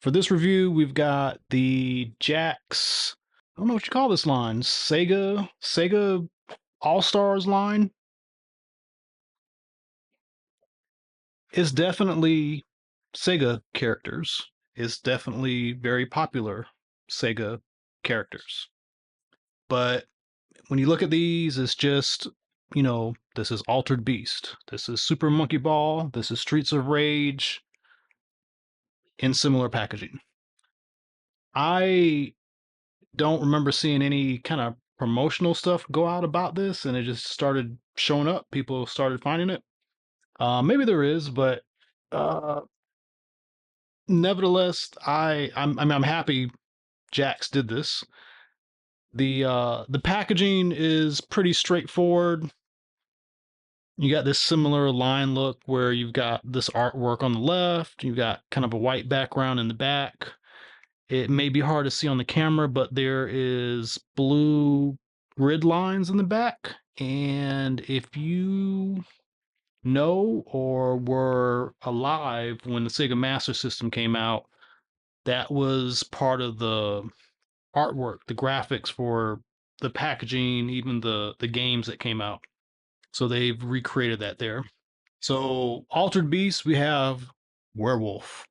For this review, we've got the Jakks. I don't know what you call this line. SEGA All Stars line. It's definitely SEGA characters. It's definitely very popular SEGA characters. But when you look at these, it's just, this is Altered Beast. This is Super Monkey Ball. This is Streets of Rage in similar packaging. I don't remember seeing any kind of promotional stuff go out about this, and it just started showing up. People started finding it. Maybe there is, but uh, nevertheless, I'm happy Jakks did this. The packaging is pretty straightforward. You got this similar line look where you've got this artwork on the left, you've got kind of a white background in the back. It may be hard to see on the camera, but there is blue grid lines in the back. And if you know or were alive when the Sega Master System came out, that was part of the artwork, the graphics for the packaging, even the games that came out. So they've recreated that there. So Altered Beast, we have Werewolf.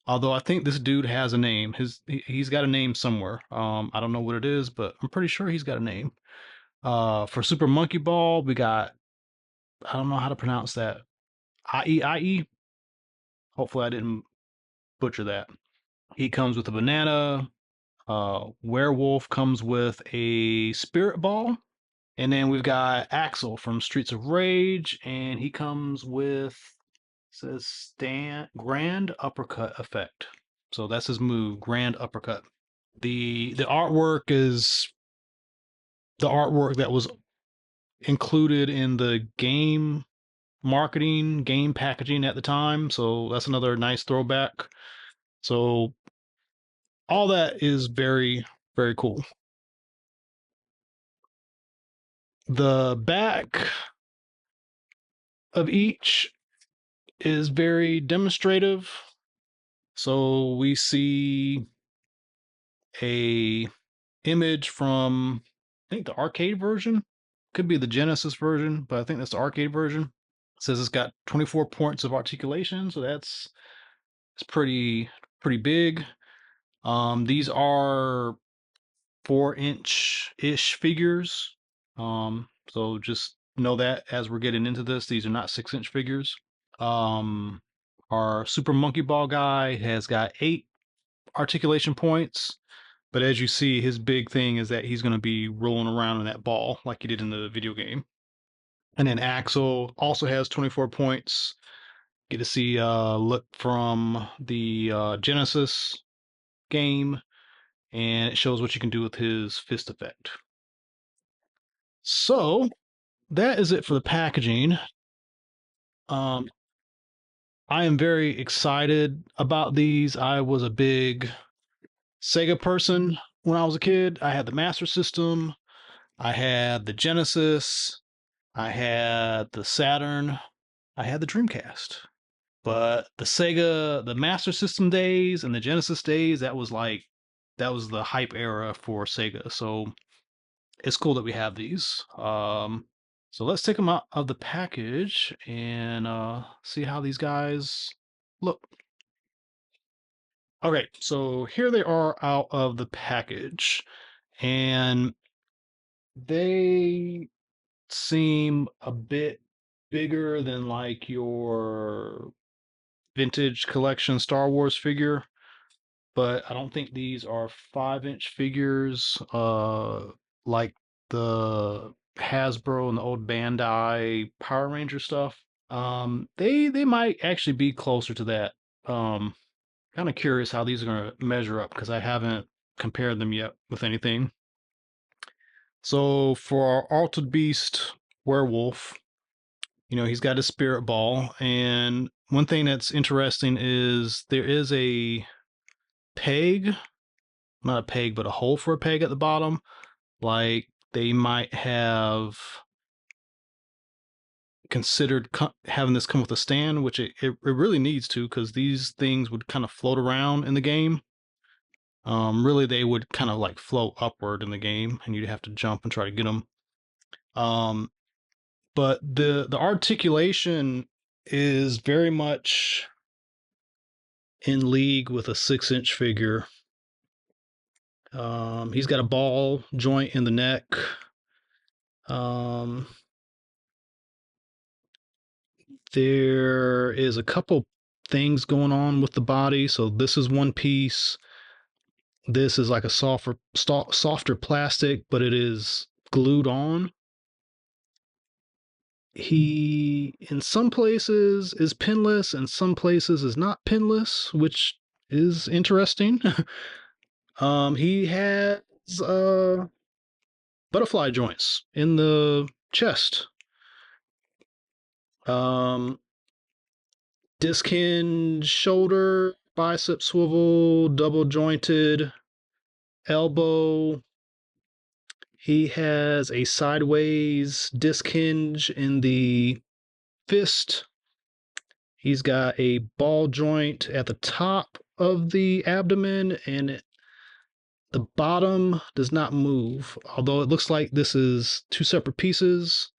Although I think this dude has a name. He's got a name somewhere. I don't know what it is, but I'm pretty sure he's got a name. For Super Monkey Ball, we got, I don't know how to pronounce that. AIAI. Hopefully I didn't butcher that. He comes with a banana. Werewolf comes with a spirit ball. And then we've got Axel from Streets of Rage, and he comes with, says Grand Uppercut Effect. So that's his move, Grand Uppercut. The artwork is the artwork that was included in the game marketing, game packaging at the time. So that's another nice throwback. So all that is very, very cool. The back of each is very demonstrative. So we see a image from, I think, the arcade version. Could be the Genesis version, but I think that's the arcade version. It says it's got 24 points of articulation, so it's pretty big. These are 4-inch ish figures. So just know that as we're getting into this, these are not 6-inch figures. Um, our Super Monkey Ball guy has got 8 articulation points. But as you see, his big thing is that he's going to be rolling around in that ball like he did in the video game. And then Axel also has 24 points. Get to see a look from the Genesis game, and it shows what you can do with his fist effect. So that is it for the packaging. I am very excited about these. I was a big Sega person when I was a kid. I had the Master System. I had the Genesis. I had the Saturn. I had the Dreamcast. But the Master System days and the Genesis days, that was the hype era for Sega. So it's cool that we have these. So let's take them out of the package and see how these guys look. Okay, so here they are out of the package, and they seem a bit bigger than like your vintage collection Star Wars figure, but I don't think these are 5-inch figures like the Hasbro and the old Bandai Power Ranger stuff. They might actually be closer to that. Kind of curious how these are going to measure up because I haven't compared them yet with anything. So for our Altered Beast Werewolf, he's got a spirit ball, and one thing that's interesting is there is a peg, not a peg, but a hole for a peg at the bottom. Like they might have considered having this come with a stand, which it really needs to, because these things would kind of float around in the game. Really, they would kind of like float upward in the game, and you'd have to jump and try to get them. Um, but the articulation is very much in league with a 6-inch figure. He's got a ball joint in the neck. Um, there is a couple things going on with the body. So this is one piece. This is like a softer plastic, but it is glued on. He, in some places, is pinless, and some places is not pinless, which is interesting. He has butterfly joints in the chest. Um, disc hinge, shoulder, bicep swivel, double jointed elbow. He has a sideways disc hinge in the fist. He's got a ball joint at the top of the abdomen, and the bottom does not move. Although it looks like this is two separate pieces.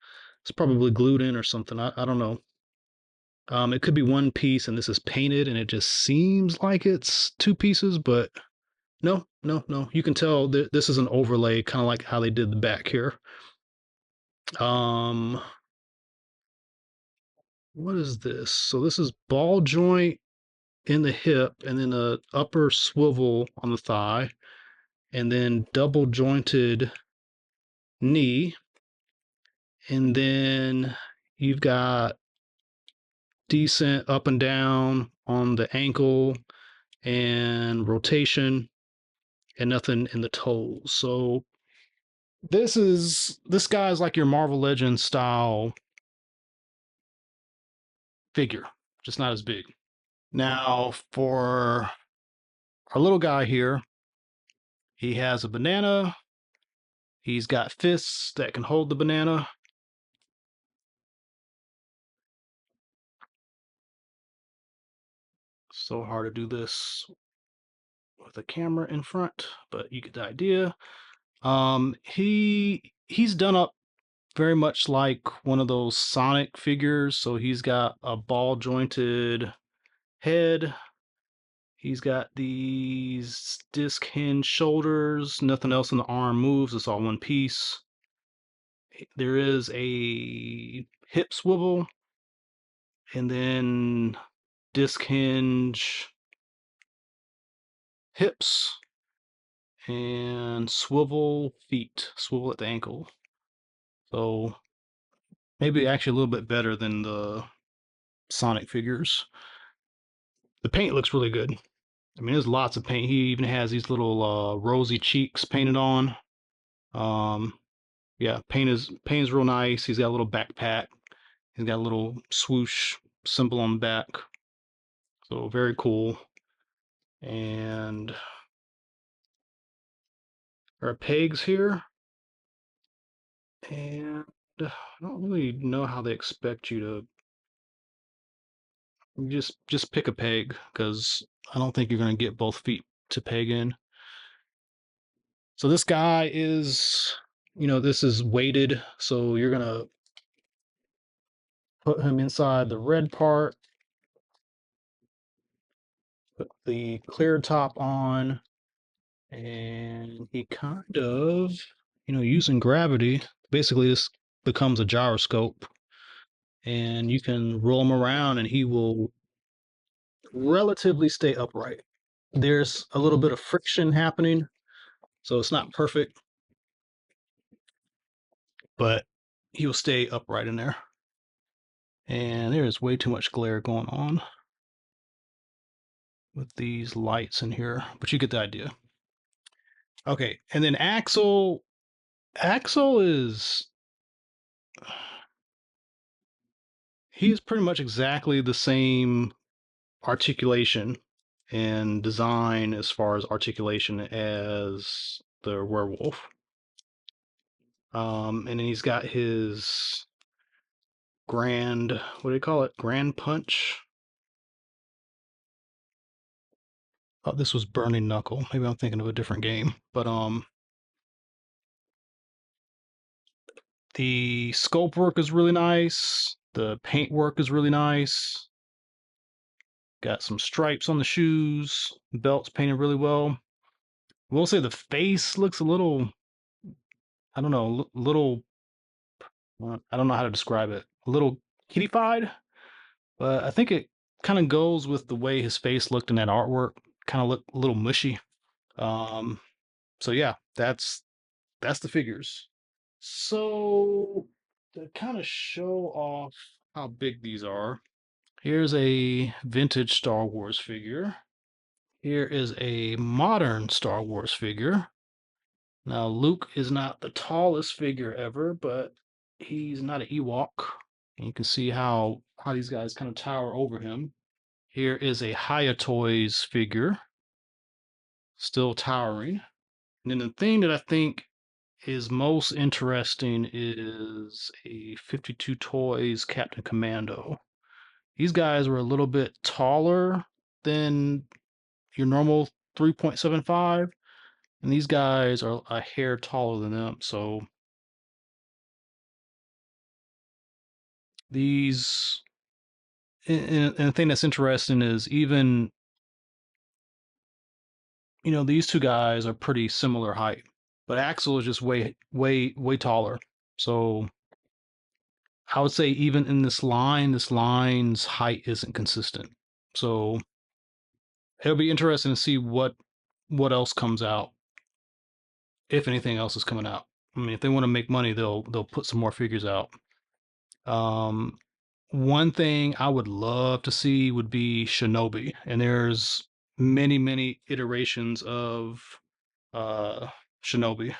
It's probably glued in or something. I don't know. It could be one piece and this is painted and it just seems like it's two pieces, but no, no, no. You can tell this is an overlay, kind of like how they did the back here. Um, what is this? So this is ball joint in the hip and then a upper swivel on the thigh and then double jointed knee. And then you've got decent up and down on the ankle and rotation and nothing in the toes. So this guy's like your Marvel Legends style figure, just not as big. Now for our little guy here, he has a banana. He's got fists that can hold the banana. So hard to do this with a camera in front, but you get the idea. He's done up very much like one of those Sonic figures. So he's got a ball jointed head. He's got these disc hinge shoulders. Nothing else in the arm moves. It's all one piece. There is a hip swivel and then disc hinge hips and swivel feet, swivel at the ankle. So maybe actually a little bit better than the Sonic figures. The paint looks really good. I mean, there's lots of paint. He even has these little rosy cheeks painted on. Um, yeah, paint is real nice. He's got a little backpack. He's got a little swoosh symbol on the back. So very cool. And there are pegs here. And I don't really know how they expect you to just pick a peg because I don't think you're going to get both feet to peg in. So this guy is, this is weighted. So you're going to put him inside the red part, put the clear top on, and he kind of, using gravity, basically this becomes a gyroscope, and you can roll him around and he will relatively stay upright. There's a little bit of friction happening, so it's not perfect, but he will stay upright in there. And there is way too much glare going on with these lights in here, but you get the idea. Okay, and then Axel is he's pretty much exactly the same articulation and design as far as articulation as the werewolf. And then he's got his Grand, what do you call it? Grand Punch. Oh, this was Burning Knuckle. Maybe I'm thinking of a different game. But the sculpt work is really nice. The paint work is really nice. Got some stripes on the shoes. Belt's painted really well. We'll say the face looks a little, I don't know, little, I don't know how to describe it. A little kitty-fied, but I think it kind of goes with the way his face looked in that artwork. Kind of looked a little mushy. Um, so yeah, that's the figures. So to kind of show off how big these are, here's a vintage Star Wars figure. Here is a modern Star Wars figure. Now, Luke is not the tallest figure ever, but he's not an Ewok. And you can see how these guys kind of tower over him. Here is a Hiya Toys figure, still towering. And then the thing that I think is most interesting is a 52 Toys Captain Commando. These guys were a little bit taller than your normal 3.75, and these guys are a hair taller than them. So these, and the thing that's interesting is even, these two guys are pretty similar height, but Axel is just way taller. So I would say even in this line's height isn't consistent. So it'll be interesting to see what else comes out, if anything else is coming out. I mean, if they want to make money, they'll put some more figures out. Um, One thing I would love to see would be Shinobi, and there's many iterations of Shinobi.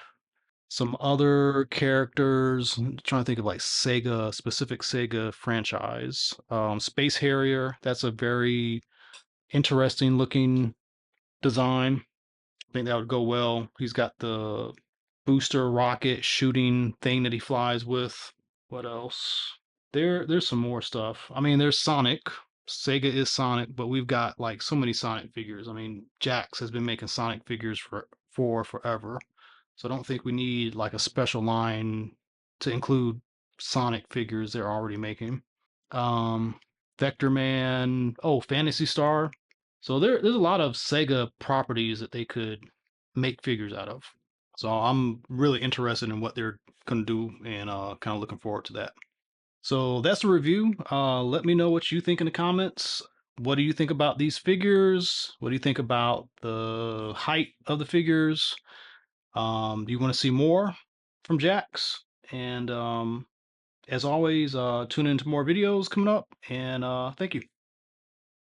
Some other characters, I'm trying to think of like Sega, specific Sega franchise. Space Harrier, that's a very interesting looking design. I think that would go well. He's got the booster rocket shooting thing that he flies with. What else? There's some more stuff. I mean, there's Sonic. Sega is Sonic, but we've got like so many Sonic figures. I mean, Jakks has been making Sonic figures for forever. So I don't think we need like a special line to include Sonic figures they're already making. Um, Vector Man, oh, Fantasy Star. So there's a lot of Sega properties that they could make figures out of. So I'm really interested in what they're going to do and kind of looking forward to that. So that's the review. Let me know what you think in the comments. What do you think about these figures? What do you think about the height of the figures? Do you want to see more from Jakks? And as always, tune into more videos coming up. And thank you.